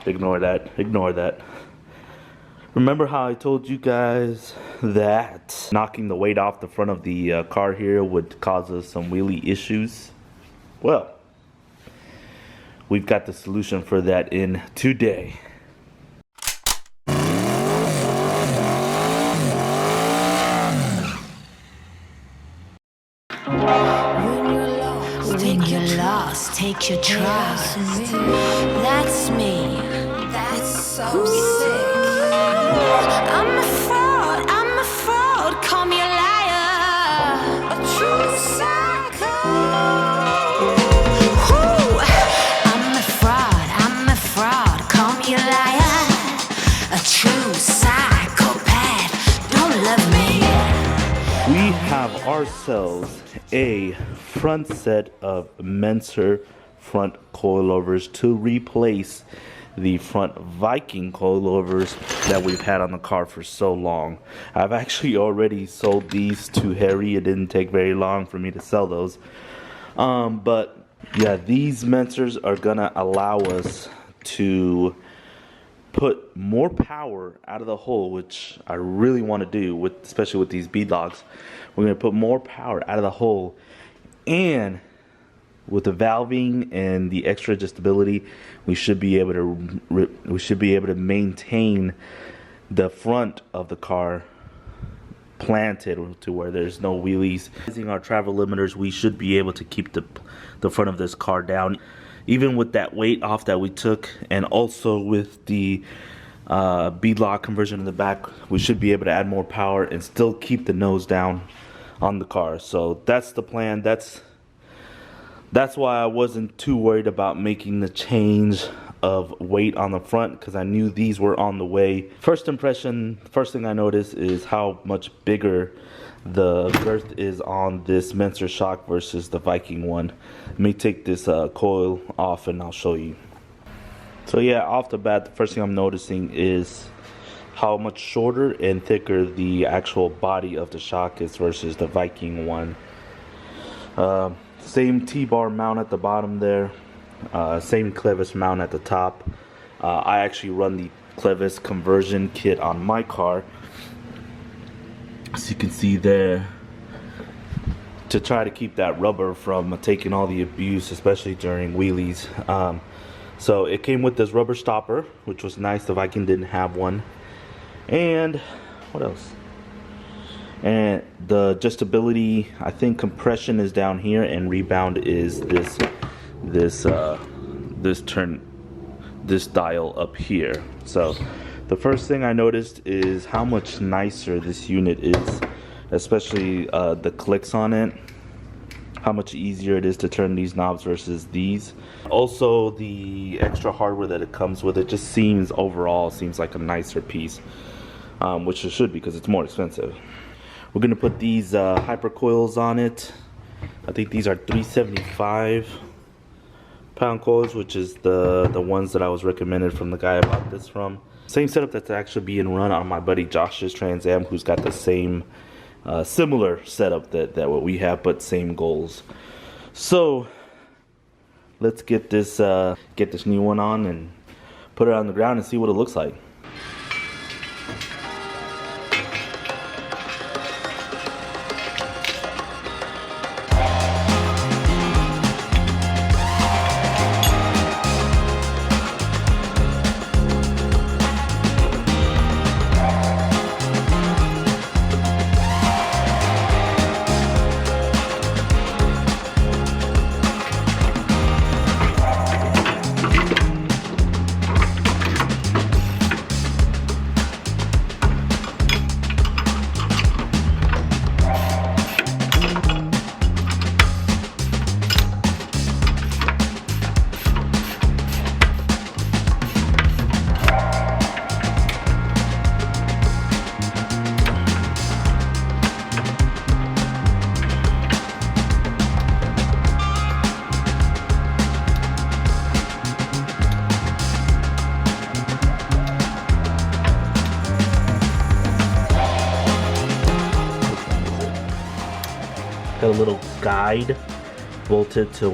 Ignore that. Ignore that. Remember how I told you guys that knocking the weight off the front of the car here would cause us some wheelie issues? Well, we've got the solution for that in today. When you're lost, take your trust. That's me. That's so sick. I'm a fraud, call me a liar. A true psycho. Woo. I'm a fraud, call me a liar. A true psychopath, don't love me. We have ourselves a front set of Menser front coilovers to replace the front Viking coilovers that we've had on the car for so long. I've actually already sold these to Harry. It didn't take very long for me to sell those. But yeah, these Mensers are gonna allow us to put more power out of the hole, which I really want to do, especially with these beadlocks. We're going to put more power out of the hole, and with the valving and the extra adjustability, we should be able to maintain the front of the car planted to where there's no wheelies. Using our travel limiters, we should be able to keep the front of this car down. Even with that weight off that we took, and also with the beadlock conversion in the back, we should be able to add more power and still keep the nose down on the car. So that's the plan. That's why I wasn't too worried about making the change of weight on the front, because I knew these were on the way. First impression, first thing I noticed is how much bigger the girth is on this Menser shock versus the Viking one. Let me take this coil off and I'll show you. So yeah, off the bat, the first thing I'm noticing is how much shorter and thicker the actual body of the shock is versus the Viking one. Same T-bar mount at the bottom there, same clevis mount at the top. I actually run the clevis conversion kit on my car, as you can see there, to try to keep that rubber from taking all the abuse, especially during wheelies. So it came with this rubber stopper, which was nice. The Viking didn't have one. And what else? And the adjustability, I think compression is down here and rebound is this dial up here. So the first thing I noticed is how much nicer this unit is, especially the clicks on it. How much easier it is to turn these knobs versus these. Also, the extra hardware that it comes with, it just seems like a nicer piece, which it should be because it's more expensive. We're gonna put these hyper coils on it. I think these are 375 pound coils, which is the ones that I was recommended from the guy I bought this from. Same setup that's actually being run on my buddy Josh's Trans Am, who's got the same similar setup that what we have, but same goals. So let's get this new one on and put it on the ground and see what it looks like. Got a little guide bolted to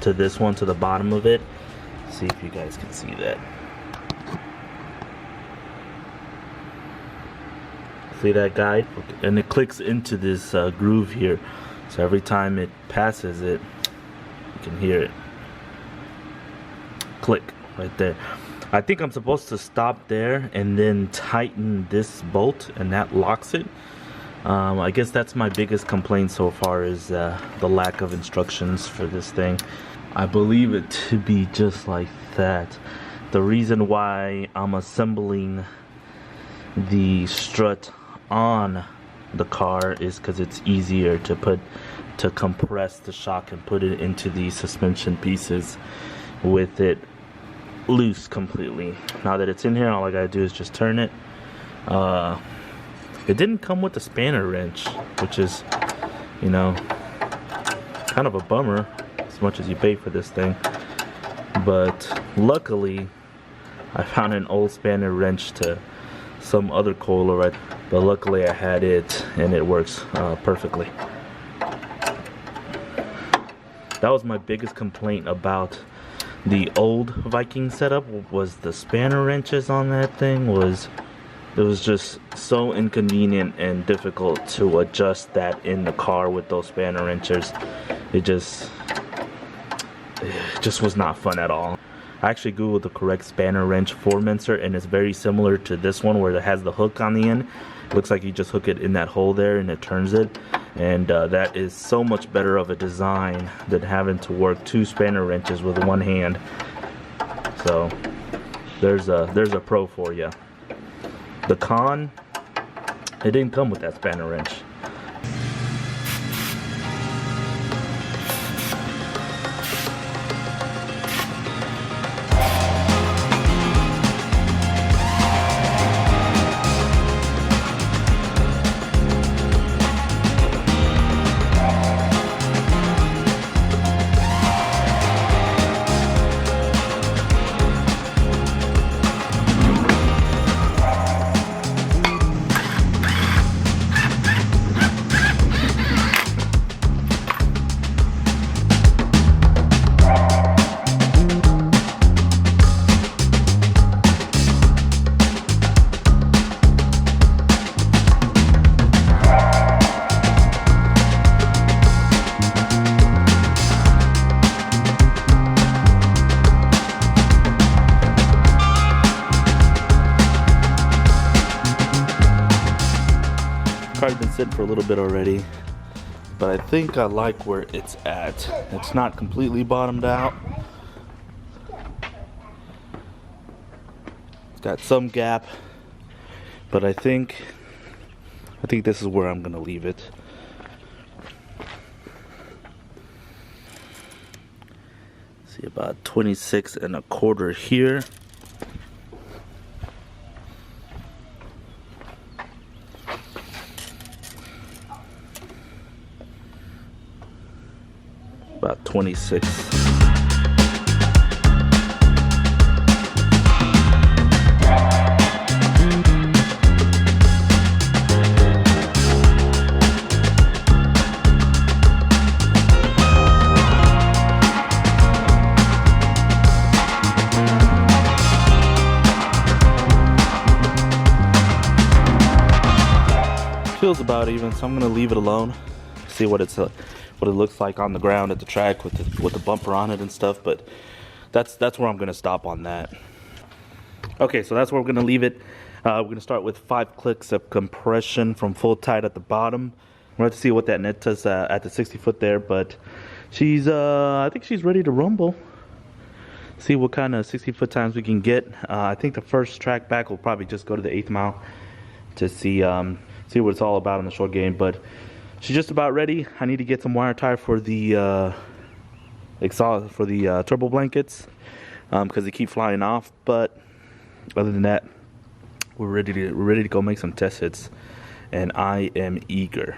this one to the bottom of it. See if you guys can see that. See that guide? And it clicks into this groove here. So every time it passes it, you can hear it click right there. I think I'm supposed to stop there and then tighten this bolt, and that locks it. I guess that's my biggest complaint so far, is the lack of instructions for this thing. I believe it to be just like that. The reason why I'm assembling the strut on the car is because it's easier to compress the shock and put it into the suspension pieces with it loose completely. Now that it's in here, all I gotta do is just turn it. It didn't come with the spanner wrench, which is, you know, kind of a bummer as much as you pay for this thing. But luckily I found an old spanner wrench to some other coiler, but luckily I had it and it works perfectly. That was my biggest complaint about the old Viking setup, was the spanner wrenches on that thing. It was just so inconvenient and difficult to adjust that in the car with those spanner wrenches. It just was not fun at all. I actually googled the correct spanner wrench for Menser, and it's very similar to this one where it has the hook on the end. It looks like you just hook it in that hole there and it turns it. And that is so much better of a design than having to work two spanner wrenches with one hand. So there's a pro for you. The con, it didn't come with that spanner wrench. Car's been sitting for a little bit already, but I think I like where it's at. It's not completely bottomed out. It's got some gap, but I think this is where I'm gonna leave it. See, about 26.25 here. About 26. Feels about even, so I'm gonna leave it alone. See what it looks like on the ground at the track with the bumper on it and stuff. But that's where I'm gonna stop on that. Okay, so that's where we're gonna leave it. We're gonna start with 5 clicks of compression from full tight at the bottom. We're gonna have to see what that net does at the 60 foot there, but she's I think she's ready to rumble. See what kind of 60 foot times we can get. I think the first track back will probably just go to the 8th mile to see what it's all about in the short game. But she's just about ready. I need to get some wire tie for the exhaust, for the turbo blankets, because they keep flying off. But other than that, we're ready to go make some test hits, and I am eager.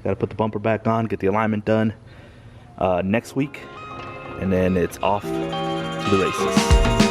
Got to put the bumper back on, get the alignment done next week, and then it's off to the races.